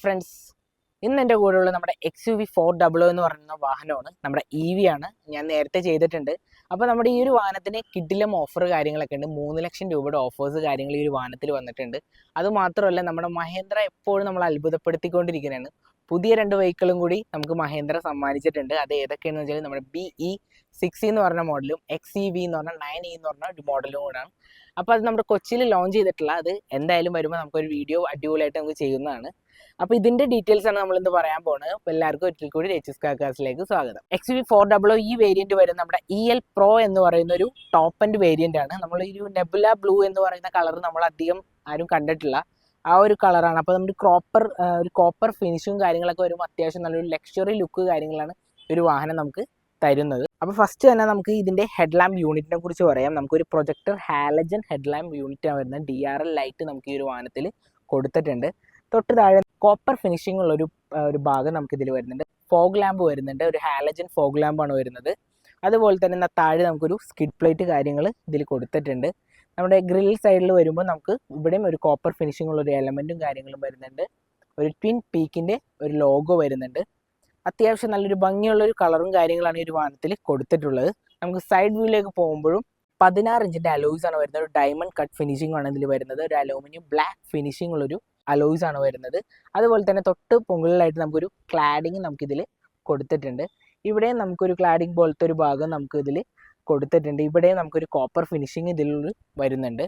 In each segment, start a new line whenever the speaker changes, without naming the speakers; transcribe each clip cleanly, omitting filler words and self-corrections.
Friends, ഇന്ന് എൻ്റെ കൂടെയുള്ള നമ്മുടെ XUV 400 എന്ന് പറയുന്ന വാഹനമാണ്. നമ്മുടെ EV ആണ്. ഞാൻ നേരത്തെ ചെയ്തിട്ടുണ്ട്. അപ്പോൾ നമ്മുടെ ഈ ഒരു വാഹനത്തിന് കിഡിലം ഓഫർ കാര്യങ്ങളൊക്കെ ഉണ്ട്. 3 ലക്ഷം രൂപയുടെ ഓഫേഴ്സ് കാര്യങ്ങൾ ഈ ഒരു വാഹനത്തിൽ വന്നിട്ടുണ്ട്. അതുമാത്രമല്ല, നമ്മുടെ മഹേന്ദ്ര എപ്പോഴും നമ്മൾ അത്ഭുതപ്പെടുത്തിക്കൊണ്ടിരിക്കുന്നതാണ്. പുതിയ 2 വെഹിക്കിളും കൂടി നമുക്ക് മഹേന്ദ്ര സമ്മാനിച്ചിട്ടുണ്ട്. അത് ഏതൊക്കെയാണെന്ന് വെച്ചാൽ നമ്മുടെ BE6 എന്ന് പറഞ്ഞ മോഡലും XEV എന്ന് പറഞ്ഞ 9E എന്ന് പറഞ്ഞ ഒരു മോഡലും കൂടാണ്. അപ്പോൾ അത് നമ്മുടെ കൊച്ചിയിൽ ലോഞ്ച് ചെയ്തിട്ടുള്ള, അത് എന്തായാലും വരുമ്പോൾ നമുക്കൊരു വീഡിയോ അടിപൊളിയായിട്ട് നമുക്ക് ചെയ്യുന്നതാണ്. അപ്പോൾ ഇതിൻ്റെ ഡീറ്റെയിൽസ് ആണ് നമ്മളിന്ന് പറയാൻ പോകുന്നത്. അപ്പോൾ എല്ലാവർക്കും ഒരിക്കൽ കൂടി രജിസ് കാക്കാസിലേക്ക് സ്വാഗതം. XUV 400 ഈ വേരിയന്റ് വരുന്നത് നമ്മുടെ EL Pro എന്ന് പറയുന്ന ഒരു ടോപ്പ് എൻഡ് വേരിയന്റ് ആണ്. നമ്മൾ ഈ ഒരു നെബുല ബ്ലൂ എന്ന് പറയുന്ന കളർ നമ്മൾ അധികം ആരും കണ്ടിട്ടില്ല. ആ ഒരു കളറാണ്. അപ്പോൾ നമ്മുടെ ഒരു കോപ്പർ ഫിനിഷും കാര്യങ്ങളൊക്കെ വരുമ്പോൾ അത്യാവശ്യം നല്ലൊരു ലക്ഷറി ലുക്ക് കാര്യങ്ങളാണ് ഒരു വാഹനം നമുക്ക് തരുന്നത്. അപ്പോൾ ഫസ്റ്റ് തന്നെ നമുക്ക് ഇതിൻ്റെ ഹെഡ്ലാമ്പ് യൂണിറ്റിനെ കുറിച്ച് പറയാം. നമുക്കൊരു പ്രൊജക്ടർ ഹാലജൻ ഹെഡ്ലാമ്പ് യൂണിറ്റാണ് വരുന്നത്. DRL ലൈറ്റ് നമുക്ക് ഈ ഒരു വാഹനത്തിൽ കൊടുത്തിട്ടുണ്ട്. തൊട്ട് താഴെ കോപ്പർ ഫിനിഷിംഗ് ഉള്ള ഒരു ഭാഗം നമുക്കിതിൽ വരുന്നുണ്ട്. ഫോഗ് ലാമ്പ് വരുന്നുണ്ട്. ഒരു ഹാലജൻ ഫോഗ് ലാമ്പാണ് വരുന്നത്. അതുപോലെ തന്നെ താഴെ നമുക്കൊരു സ്കിഡ് പ്ലേറ്റ് കാര്യങ്ങൾ ഇതിൽ കൊടുത്തിട്ടുണ്ട്. നമ്മുടെ ഗ്രിൽ സൈഡിൽ വരുമ്പോൾ നമുക്ക് ഇവിടെയും ഒരു കോപ്പർ ഫിനിഷിംഗ് ഉള്ള ഒരു എലമെൻറ്റും കാര്യങ്ങളും വരുന്നുണ്ട്. ഒരു ട്വിൻ പീക്കിൻ്റെ ഒരു ലോഗോ വരുന്നുണ്ട്. അത്യാവശ്യം നല്ലൊരു ഭംഗിയുള്ളൊരു കളറും കാര്യങ്ങളാണ് ഈ ഒരു വാഹനത്തിൽ കൊടുത്തിട്ടുള്ളത്. നമുക്ക് സൈഡ് വ്യൂയിലേക്ക് പോകുമ്പോഴും 16 ഇഞ്ചിൻ്റെ അലോയ്സ് ആണ് വരുന്നത്. ഒരു ഡയമണ്ട് കട്ട് ഫിനിഷിംഗ് ആണ് ഇതിൽ വരുന്നത്. ഒരു അലൂമിനിയം ബ്ലാക്ക് ഫിനിഷിംഗ് ഉള്ളൊരു അലോയ്സ് ആണ് വരുന്നത്. അതുപോലെ തന്നെ തൊട്ട് മുകളിലായിട്ട് നമുക്കൊരു ക്ലാഡിങ് നമുക്കിതിൽ കൊടുത്തിട്ടുണ്ട്. ഇവിടെയും നമുക്കൊരു ക്ലാഡിങ് പോലത്തെ ഒരു ഭാഗം നമുക്കിതിൽ കൊടുത്തിട്ടുണ്ട്. ഇവിടെയും നമുക്കൊരു കോപ്പർ ഫിനിഷിങ് ഇതിൽ വരുന്നുണ്ട്.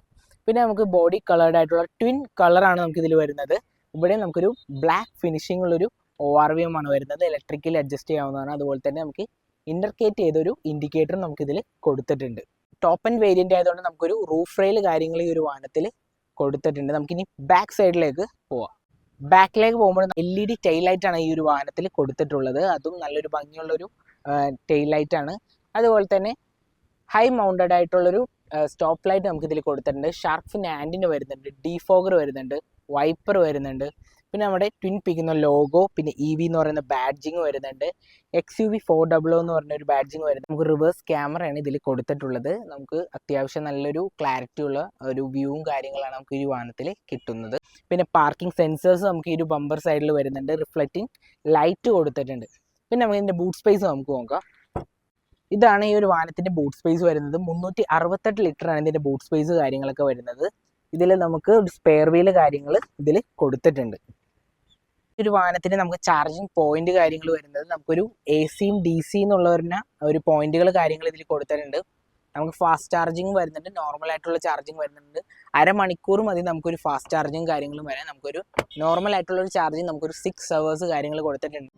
പിന്നെ നമുക്ക് ബോഡി കളേർഡ് ആയിട്ടുള്ള ട്വിൻ കളറാണ് നമുക്കിതിൽ വരുന്നത്. ഇവിടെ നമുക്കൊരു ബ്ലാക്ക് ഫിനിഷിംഗ് ഉള്ളൊരു ORVM ആണ് വരുന്നത്. ഇലക്ട്രിക്കലി അഡ്ജസ്റ്റ് ചെയ്യാവുന്നതാണ്. അതുപോലെ തന്നെ നമുക്ക് ഇൻ്റർകേറ്റ് ചെയ്തൊരു ഇൻഡിക്കേറ്റർ നമുക്കിതിൽ കൊടുത്തിട്ടുണ്ട്. ടോപ്പ് ആൻഡ് വേരിയൻ്റ് ആയതുകൊണ്ട് നമുക്കൊരു റൂഫ് റെയിൽ കാര്യങ്ങൾ ഈ ഒരു വാഹനത്തിൽ കൊടുത്തിട്ടുണ്ട്. നമുക്കിനി ബാക്ക് സൈഡിലേക്ക് പോവാം. ബാക്കിലേക്ക് പോകുമ്പോൾ LED ടെയിൽ ലൈറ്റാണ് ഈ ഒരു വാഹനത്തിൽ കൊടുത്തിട്ടുള്ളത്. അതും നല്ലൊരു ഭംഗിയുള്ളൊരു ടെയിൽ ലൈറ്റാണ്. അതുപോലെ തന്നെ ഹൈ മൗണ്ടഡ് ആയിട്ടുള്ളൊരു സ്റ്റോപ്പ് ലൈറ്റ് നമുക്കിതിൽ കൊടുത്തിട്ടുണ്ട്. ഷാർക്ക് ഫിൻ ആൻറ്റിന് വരുന്നുണ്ട്. ഡീഫോഗർ വരുന്നുണ്ട്. വൈപ്പർ വരുന്നുണ്ട്. പിന്നെ നമ്മുടെ ട്വിൻ പീക്കുന്ന ലോഗോ, പിന്നെ EV എന്ന് പറയുന്ന ബാഡ്ജിങ് വരുന്നുണ്ട്. XUV 400 എന്ന് പറഞ്ഞ ഒരു ബാഡ്ജിങ് വരുന്നത്. നമുക്ക് റിവേഴ്സ് ക്യാമറയാണ് ഇതിൽ കൊടുത്തിട്ടുള്ളത്. നമുക്ക് അത്യാവശ്യം നല്ലൊരു ക്ലാരിറ്റി ഉള്ള ഒരു വ്യൂവും കാര്യങ്ങളാണ് നമുക്ക് ഈ വാഹനത്തിൽ കിട്ടുന്നത്. പിന്നെ പാർക്കിംഗ് സെൻസേഴ്സ് നമുക്ക് ഈ ഒരു ബമ്പർ സൈഡിൽ വരുന്നുണ്ട്. റിഫ്ലക്റ്റിംഗ് ലൈറ്റ് കൊടുത്തിട്ടുണ്ട്. പിന്നെ നമുക്ക് ഇതിൻ്റെ ബൂട്ട് സ്പേസ് നമുക്ക് നോക്കാം. ഇതാണ് ഈ ഒരു വാഹനത്തിൻ്റെ ബൂട്ട് സ്പേസ് വരുന്നത്. 368 ലിറ്ററാണ് ഇതിൻ്റെ ബൂട്ട് സ്പേസ് കാര്യങ്ങളൊക്കെ വരുന്നത്. ഇതിൽ നമുക്ക് ഒരു സ്പെയർ വീല് കാര്യങ്ങൾ ഇതിൽ കൊടുത്തിട്ടുണ്ട്. ഒരു വാഹനത്തിന് നമുക്ക് ചാർജിങ് പോയിന്റ് കാര്യങ്ങൾ വരുന്നത് നമുക്കൊരു AC-യും DC എന്നുള്ള ഒരു പോയിന്റുകൾ കാര്യങ്ങൾ ഇതിൽ കൊടുത്തിട്ടുണ്ട്. നമുക്ക് ഫാസ്റ്റ് ചാർജിങ് വരുന്നുണ്ട്. നോർമൽ ആയിട്ടുള്ള ചാർജിങ് വരുന്നുണ്ട്. അരമണിക്കൂർ മതി നമുക്കൊരു ഫാസ്റ്റ് ചാർജിങ് കാര്യങ്ങളും വരാൻ. നമുക്കൊരു നോർമൽ ആയിട്ടുള്ള ഒരു ചാർജിങ് നമുക്കൊരു 6 hours കാര്യങ്ങൾ കൊടുത്തിട്ടുണ്ട്.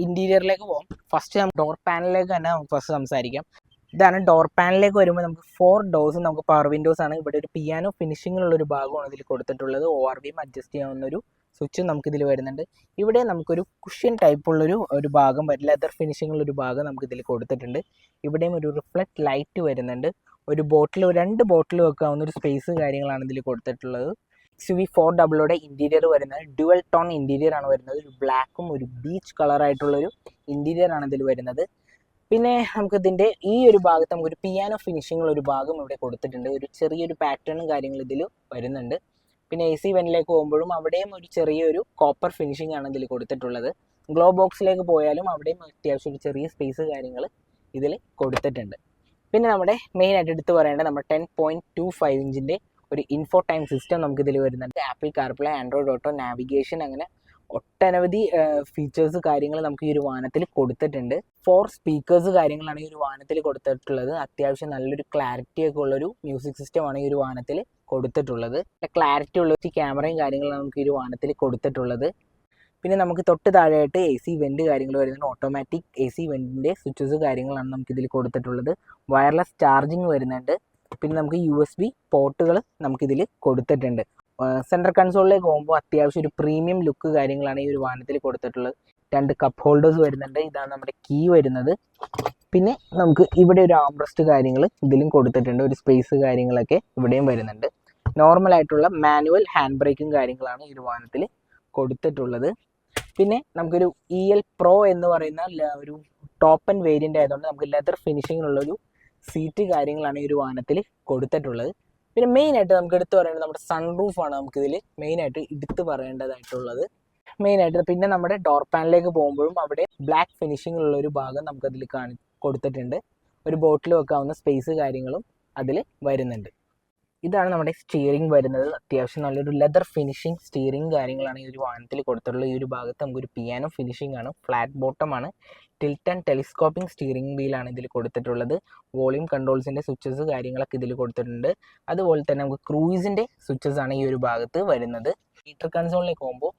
ഇന്റീരിയറിലേക്ക് പോകാം. ഫസ്റ്റ് നമുക്ക് ഡോർ പാനലിലേക്ക് തന്നെ നമുക്ക് ഫസ്റ്റ് സംസാരിക്കാം. ഇതാണ് ഡോർ പാനലിലേക്ക് വരുമ്പോൾ നമുക്ക് 4 doors നമുക്ക് പവർ വിൻഡോസ് ആണ്. ഇവിടെ ഒരു പിയാനോ ഫിനിഷിങ്ങിലുള്ള ഒരു ഭാഗമാണ് ഇതിൽ കൊടുത്തിട്ടുള്ളത്. ORVM അഡ്ജസ്റ്റ് ചെയ്യാവുന്ന ഒരു സ്വിച്ചും നമുക്കിതിൽ വരുന്നുണ്ട്. ഇവിടെ നമുക്കൊരു കുഷ്യൻ ടൈപ്പുള്ളൊരു ഭാഗം വരും. ലെതർ ഫിനിഷിങ്ങുള്ളൊരു ഭാഗം നമുക്കിതിൽ കൊടുത്തിട്ടുണ്ട്. ഇവിടെയും ഒരു റിഫ്ലക്റ്റ് ലൈറ്റ് വരുന്നുണ്ട്. ഒരു 2 ബോട്ടിൽ വെക്കാവുന്ന ഒരു സ്പേസ് കാര്യങ്ങളാണ് ഇതിൽ കൊടുത്തിട്ടുള്ളത്. XUV 400 ഇൻറ്റീരിയർ വരുന്നത് ഡ്യുവൽ ടോൺ ഇൻറ്റീരിയർ ആണ് വരുന്നത്. ഒരു ബ്ലാക്കും ഒരു ബീച്ച് കളറായിട്ടുള്ളൊരു ഇൻറ്റീരിയർ ആണ് ഇതിൽ വരുന്നത്. പിന്നെ നമുക്കിതിൻ്റെ ഈ ഒരു ഭാഗത്ത് നമുക്കൊരു പിയാനോ ഫിനിഷിങ്ങുള്ള ഒരു ഭാഗം ഇവിടെ കൊടുത്തിട്ടുണ്ട്. ഒരു ചെറിയൊരു പാറ്റേണും കാര്യങ്ങളും ഇതിൽ വരുന്നുണ്ട്. പിന്നെ AC വെന്റിലേക്ക് പോകുമ്പോഴും അവിടെയും ഒരു ചെറിയൊരു കോപ്പർ ഫിനിഷിംഗ് ആണ് ഇതിൽ കൊടുത്തിട്ടുള്ളത്. ഗ്ലോ ബോക്സിലേക്ക് പോയാലും അവിടെയും അത്യാവശ്യം ഒരു ചെറിയ സ്പേസ് കാര്യങ്ങൾ ഇതിൽ കൊടുത്തിട്ടുണ്ട്. പിന്നെ നമ്മുടെ മെയിനായിട്ട് എടുത്ത് പറയേണ്ടത് നമ്മുടെ 10.25 ഇഞ്ചിൻ്റെ ഒരു ഇൻഫോടൈം സിസ്റ്റം നമുക്കിതിൽ വരുന്നുണ്ട്. Apple CarPlay, Android auto, navigation, അങ്ങനെ ഒട്ടനവധി ഫീച്ചേഴ്സ് കാര്യങ്ങൾ നമുക്ക് ഈ ഒരു വാഹനത്തിൽ കൊടുത്തിട്ടുണ്ട്. 4 സ്പീക്കേഴ്സ് കാര്യങ്ങളാണ് ഈ ഒരു വാഹനത്തിൽ കൊടുത്തിട്ടുള്ളത്. അത്യാവശ്യം നല്ലൊരു ക്ലാരിറ്റി ഒക്കെ ഉള്ളൊരു മ്യൂസിക് സിസ്റ്റമാണ് ഈ ഒരു വാഹനത്തിൽ കൊടുത്തിട്ടുള്ളത്. ക്ലാരിറ്റി ഉള്ള ക്യാമറയും കാര്യങ്ങളാണ് നമുക്ക് ഈ ഒരു വാഹനത്തിൽ കൊടുത്തിട്ടുള്ളത്. പിന്നെ നമുക്ക് തൊട്ട് താഴെയായിട്ട് AC വെൻറ്റ് കാര്യങ്ങൾ വരുന്നുണ്ട്. ഓട്ടോമാറ്റിക് AC വെൻറ്റിൻ്റെ സ്വിച്ചസ് കാര്യങ്ങളാണ് നമുക്കിതിൽ കൊടുത്തിട്ടുള്ളത്. വയർലെസ് ചാർജിങ് വരുന്നുണ്ട്. പിന്നെ നമുക്ക് USB പോർട്ടുകൾ നമുക്കിതിൽ കൊടുത്തിട്ടുണ്ട്. സെൻട്രൽ കൺസോളിലേക്ക് പോകുമ്പോൾ അത്യാവശ്യം ഒരു പ്രീമിയം ലുക്ക് കാര്യങ്ങളാണ് ഈ ഒരു വാഹനത്തിൽ കൊടുത്തിട്ടുള്ളത്. 2 കപ്പ് ഹോൾഡേഴ്സ് വരുന്നുണ്ട്. ഇതാണ് നമ്മുടെ കീ വരുന്നത്. പിന്നെ നമുക്ക് ഇവിടെ ഒരു ആംറസ്റ്റ് കാര്യങ്ങൾ ഇതിലും കൊടുത്തിട്ടുണ്ട്. ഒരു സ്പേസ് കാര്യങ്ങളൊക്കെ ഇവിടെയും വരുന്നുണ്ട്. നോർമലായിട്ടുള്ള മാനുവൽ ഹാൻഡ് ബ്രേക്കും കാര്യങ്ങളാണ് ഈ ഒരു വാഹനത്തിൽ കൊടുത്തിട്ടുള്ളത്. പിന്നെ നമുക്കൊരു EL Pro എന്ന് പറയുന്ന ഒരു ടോപ്പ് ആൻഡ് വേരിയൻ്റ് ആയതുകൊണ്ട് നമുക്ക് ലെതർ ഫിനിഷിങ്ങിലുള്ളൊരു സീറ്റ് കാര്യങ്ങളാണ് ഈ ഒരു വാഹനത്തിൽ കൊടുത്തിട്ടുള്ളത്. പിന്നെ മെയിനായിട്ട് നമുക്ക് എടുത്ത് പറയേണ്ടത് നമ്മുടെ സൺറൂഫാണ്. നമുക്കിതിൽ മെയിനായിട്ട് എടുത്ത് പറയേണ്ടതായിട്ടുള്ളത്. മെയിനായിട്ട് പിന്നെ നമ്മുടെ ഡോർ പാനലിലേക്ക് പോകുമ്പോഴും അവിടെ ബ്ലാക്ക് ഫിനിഷിങ്ങിലുള്ള ഒരു ഭാഗം നമുക്കതിൽ കൊടുത്തിട്ടുണ്ട്. ഒരു ബോട്ടിൽ വെക്കാവുന്ന സ്പേസ് കാര്യങ്ങളും അതിൽ വരുന്നുണ്ട്. ഇതാണ് നമ്മുടെ സ്റ്റിയറിംഗ് വരുന്നത്. അത്യാവശ്യം നല്ലൊരു ലെതർ ഫിനിഷിങ് സ്റ്റിയറിംഗ് കാര്യങ്ങളാണ് ഈ ഒരു വാഹനത്തിൽ കൊടുത്തിട്ടുള്ളത്. ഈ ഒരു ഭാഗത്ത് നമുക്കൊരു പിയാനോ ഫിനിഷിംഗ് ആണ്. ഫ്ലാറ്റ് ബോട്ടമാണ്. ടിൽറ്റ് ആൻഡ് ടെലിസ്കോപ്പിംഗ് സ്റ്റിയറിംഗ് വീലാണ് ഇതിൽ കൊടുത്തിട്ടുള്ളത്. വോളിയം കൺട്രോൾസിൻ്റെ സ്വിച്ചസ് കാര്യങ്ങളൊക്കെ ഇതിൽ കൊടുത്തിട്ടുണ്ട്. അതുപോലെ തന്നെ നമുക്ക് ക്രൂയിസിൻ്റെ സ്വിച്ചസ് ആണ് ഈ ഒരു ഭാഗത്ത് വരുന്നത്. മീറ്റർ കൺസോളിലേക്ക് പോകുമ്പോൾ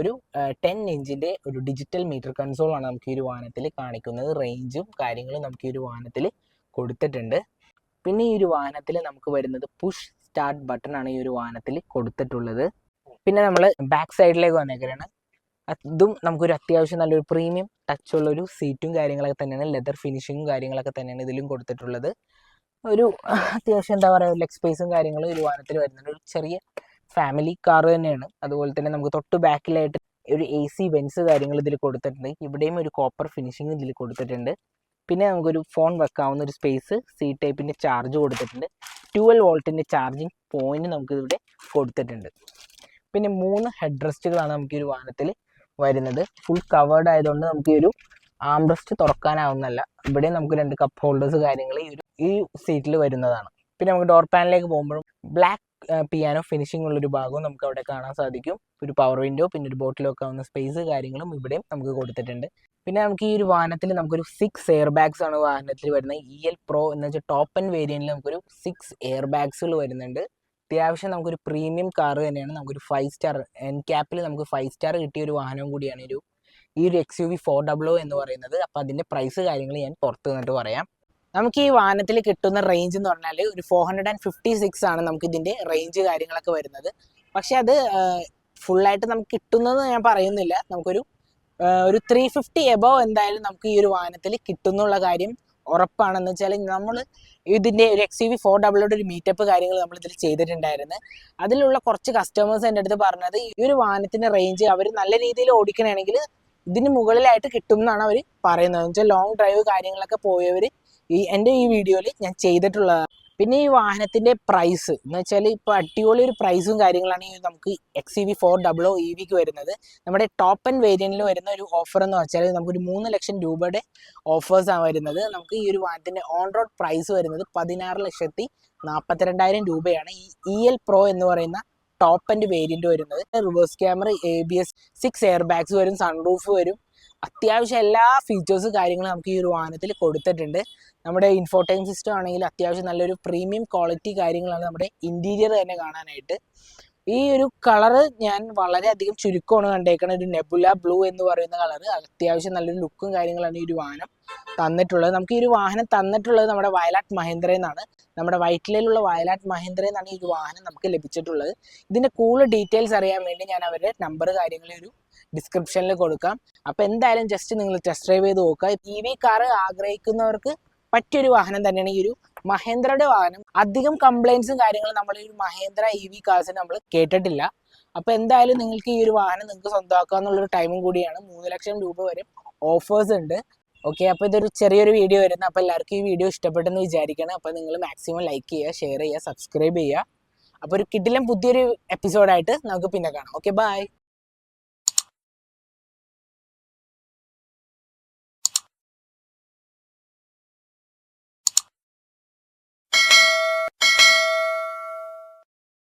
ഒരു 10 ഇഞ്ചിൻ്റെ ഒരു ഡിജിറ്റൽ മീറ്റർ കൺസോളാണ് നമുക്ക് ഈ ഒരു വാഹനത്തിൽ കാണിക്കുന്നത്. റേഞ്ചും കാര്യങ്ങളും നമുക്ക് ഈ ഒരു വാഹനത്തിൽ കൊടുത്തിട്ടുണ്ട്. പിന്നെ ഈ ഒരു വാഹനത്തിൽ നമുക്ക് വരുന്നത് പുഷ് സ്റ്റാർട്ട് ബട്ടൺ ആണ് ഈ ഒരു വാഹനത്തിൽ കൊടുത്തിട്ടുള്ളത്. പിന്നെ നമ്മൾ ബാക്ക് സൈഡിലേക്ക് വന്നേക്കാണ്. അതും നമുക്കൊരു അത്യാവശ്യം നല്ലൊരു പ്രീമിയം ടച്ചുള്ളൊരു സീറ്റും കാര്യങ്ങളൊക്കെ തന്നെയാണ്. ലെതർ ഫിനിഷിങ്ങും കാര്യങ്ങളൊക്കെ തന്നെയാണ് ഇതിലും കൊടുത്തിട്ടുള്ളത്. ഒരു അത്യാവശ്യം എന്താ പറയുക ലെഗ് സ്പേസും കാര്യങ്ങളും ഈ ഒരു വാഹനത്തിൽ വരുന്നുണ്ട്. ഒരു ചെറിയ ഫാമിലി കാർ തന്നെയാണ്. അതുപോലെ തന്നെ നമുക്ക് തൊട്ട് ബാക്കിലായിട്ട് ഒരു AC വെൻസ് കാര്യങ്ങൾ ഇതിൽ കൊടുത്തിട്ടുണ്ട്. ഇവിടെയും ഒരു കോപ്പർ ഫിനിഷിങ് ഇതിൽ കൊടുത്തിട്ടുണ്ട്. പിന്നെ നമുക്കൊരു ഫോൺ വെക്കാവുന്ന ഒരു സ്പേസ്, C ടൈപ്പിൻ്റെ ചാർജ് കൊടുത്തിട്ടുണ്ട്. 12 വോൾട്ടിൻ്റെ ചാർജിങ് പോയിന്റ് നമുക്കിവിടെ കൊടുത്തിട്ടുണ്ട്. പിന്നെ 3 ഹെഡ് റെസ്റ്റുകളാണ് നമുക്ക് ഈ ഒരു വാഹനത്തിൽ വരുന്നത്. ഫുൾ കവേർഡ് ആയതുകൊണ്ട് നമുക്ക് ഈ ഒരു ആംറസ്റ്റ് തുറക്കാനാവുന്നല്ല. ഇവിടെ നമുക്ക് 2 കപ്പ് ഹോൾഡേഴ്സ് കാര്യങ്ങൾ ഈ സീറ്റിൽ വരുന്നതാണ്. പിന്നെ നമുക്ക് ഡോർ പാനലിലേക്ക് പോകുമ്പോഴും ബ്ലാക്ക് പിയാനോ ഫിനിഷിംഗ് ഉള്ളൊരു ഭാഗവും നമുക്ക് അവിടെ കാണാൻ സാധിക്കും. ഒരു പവർ വിൻഡോ, പിന്നെ ഒരു ബോട്ടിൽ വെക്കാവുന്ന സ്പേസ് കാര്യങ്ങളും ഇവിടെയും നമുക്ക് കൊടുത്തിട്ടുണ്ട്. പിന്നെ നമുക്ക് ഈ ഒരു വാഹനത്തിൽ നമുക്കൊരു 6 എയർ ബാഗ്സ് ആണ് വാഹനത്തിൽ വരുന്നത്. EL Pro എന്ന് വെച്ചാൽ ടോപ്പ് ആൻഡ് വേരിയന്റിൽ നമുക്കൊരു 6 എയർ ബാഗ്സുകൾ വരുന്നുണ്ട്. അത്യാവശ്യം നമുക്കൊരു പ്രീമിയം കാർ തന്നെയാണ്. നമുക്കൊരു 5 സ്റ്റാർ NCAPൽ നമുക്ക് 5 സ്റ്റാർ കിട്ടിയ ഒരു വാഹനം കൂടിയാണ് ഈ ഒരു XUV 400 എന്ന് പറയുന്നത്. അപ്പോൾ അതിൻ്റെ പ്രൈസ് കാര്യങ്ങൾ ഞാൻ പുറത്ത് നിന്നിട്ട് പറയാം. നമുക്ക് ഈ വാഹനത്തിൽ കിട്ടുന്ന റേഞ്ച് എന്ന് പറഞ്ഞാൽ ഒരു 456 ആണ് നമുക്ക് ഇതിൻ്റെ റേഞ്ച് കാര്യങ്ങളൊക്കെ വരുന്നത്. പക്ഷെ അത് ഫുള്ളായിട്ട് നമുക്ക് കിട്ടുന്നത് ഞാൻ പറയുന്നില്ല. നമുക്കൊരു 350 എബോവ് എന്തായാലും നമുക്ക് ഈ ഒരു വാഹനത്തിൽ കിട്ടുന്നുള്ള കാര്യം ഉറപ്പാണെന്ന് വെച്ചാൽ നമ്മൾ ഇതിൻ്റെ ഒരു XUV 400 ഒരു മീറ്റപ്പ് കാര്യങ്ങൾ നമ്മൾ ഇതിൽ ചെയ്തിട്ടുണ്ടായിരുന്നു. അതിലുള്ള കുറച്ച് കസ്റ്റമേഴ്സ് എൻ്റെ അടുത്ത് പറഞ്ഞത് ഈ ഒരു വാഹനത്തിൻ്റെ റേഞ്ച് അവർ നല്ല രീതിയിൽ ഓടിക്കണമെങ്കിൽ ഇതിന് മുകളിലായിട്ട് കിട്ടും എന്നാണ് അവർ പറയുന്നത്. എന്ന് വെച്ചാൽ ലോങ് ഡ്രൈവ് കാര്യങ്ങളൊക്കെ പോയവർ എൻ്റെ ഈ വീഡിയോയിൽ ഞാൻ ചെയ്തിട്ടുള്ളതാണ്. പിന്നെ ഈ വാഹനത്തിൻ്റെ പ്രൈസ് എന്ന് വെച്ചാൽ ഇപ്പോൾ അടിപൊളി ഒരു പ്രൈസും കാര്യങ്ങളാണ് ഈ നമുക്ക് XUV 400 EVക്ക് വരുന്നത്. നമ്മുടെ ടോപ്പ് ആൻഡ് വേരിയന്റിൽ വരുന്ന ഒരു ഓഫർ എന്ന് വെച്ചാൽ നമുക്കൊരു 3 ലക്ഷം രൂപയുടെ ഓഫേഴ്സാണ് വരുന്നത്. നമുക്ക് ഈ ഒരു വാഹനത്തിൻ്റെ ഓൺ റോഡ് പ്രൈസ് വരുന്നത് 16,42,000 രൂപയാണ്. ഈ EL Pro എന്ന് പറയുന്ന ടോപ്പ് ആൻഡ് വേരിയന്റ് വരുന്നത്. Reverse camera, ABS, 6 air bags വരും, സൺറൂഫ് വരും. അത്യാവശ്യം എല്ലാ ഫീച്ചേഴ്സ് കാര്യങ്ങളും നമുക്ക് ഈ ഒരു വാഹനത്തിൽ കൊടുത്തിട്ടുണ്ട്. നമ്മുടെ ഇൻഫോടൈം സിസ്റ്റം ആണെങ്കിൽ അത്യാവശ്യം നല്ലൊരു പ്രീമിയം ക്വാളിറ്റി കാര്യങ്ങളാണ് നമ്മുടെ ഇൻറ്റീരിയർ തന്നെ കാണാനായിട്ട്. ഈ ഒരു കളറ് ഞാൻ വളരെയധികം ചുരുക്കമാണ് കണ്ടേക്കുന്നത്. ഒരു നെബുല ബ്ലൂ എന്ന് പറയുന്ന കളറ്. അത്യാവശ്യം നല്ലൊരു ലുക്കും കാര്യങ്ങളാണ് ഈ ഒരു വാഹനം തന്നിട്ടുള്ളത്. നമുക്ക് ഈ ഒരു വാഹനം തന്നിട്ടുള്ളത് നമ്മുടെ വയലാട്ട് മഹീന്ദ്രയിൽ നിന്നാണ്. നമ്മുടെ വൈറ്റിലയിലുള്ള വയലാട്ട് മഹീന്ദ്രയിൽ നിന്നാണ് ഈ ഒരു വാഹനം നമുക്ക് ലഭിച്ചിട്ടുള്ളത്. ഇതിൻ്റെ കൂടുതൽ ഡീറ്റെയിൽസ് അറിയാൻ വേണ്ടി ഞാൻ അവരുടെ നമ്പർ കാര്യങ്ങൾ ഒരു ഡിസ്ക്രിപ്ഷനിൽ കൊടുക്കാം. അപ്പോൾ എന്തായാലും ജസ്റ്റ് നിങ്ങൾ ടെസ്റ്റ് ഡ്രൈവ് ചെയ്ത് നോക്കുക. EV കാർ ആഗ്രഹിക്കുന്നവർക്ക് പറ്റിയൊരു വാഹനം തന്നെയാണ് ഈ ഒരു മഹേന്ദ്രയുടെ വാഹനം. അധികം കംപ്ലൈൻസും കാര്യങ്ങളും നമ്മൾ ഈ ഒരു മഹേന്ദ്ര EV കാർസിന് നമ്മൾ കേട്ടിട്ടില്ല. അപ്പോൾ എന്തായാലും നിങ്ങൾക്ക് ഈ ഒരു വാഹനം നിങ്ങൾക്ക് സ്വന്തമാക്കുക എന്നുള്ളൊരു ടൈമും കൂടിയാണ്. 3 ലക്ഷം രൂപ വരെ ഓഫേഴ്സ് ഉണ്ട്. ഓക്കെ, അപ്പോൾ ഇതൊരു ചെറിയൊരു വീഡിയോ വരുന്നത്. അപ്പോൾ എല്ലാവർക്കും ഈ വീഡിയോ ഇഷ്ടപ്പെട്ടെന്ന് വിചാരിക്കണം. അപ്പോൾ നിങ്ങൾ മാക്സിമം ലൈക്ക് ചെയ്യുക, ഷെയർ ചെയ്യുക, സബ്സ്ക്രൈബ് ചെയ്യുക. അപ്പോൾ ഒരു കിടിലം പുതിയൊരു എപ്പിസോഡായിട്ട് നമുക്ക് പിന്നെ കാണാം. Okay, by.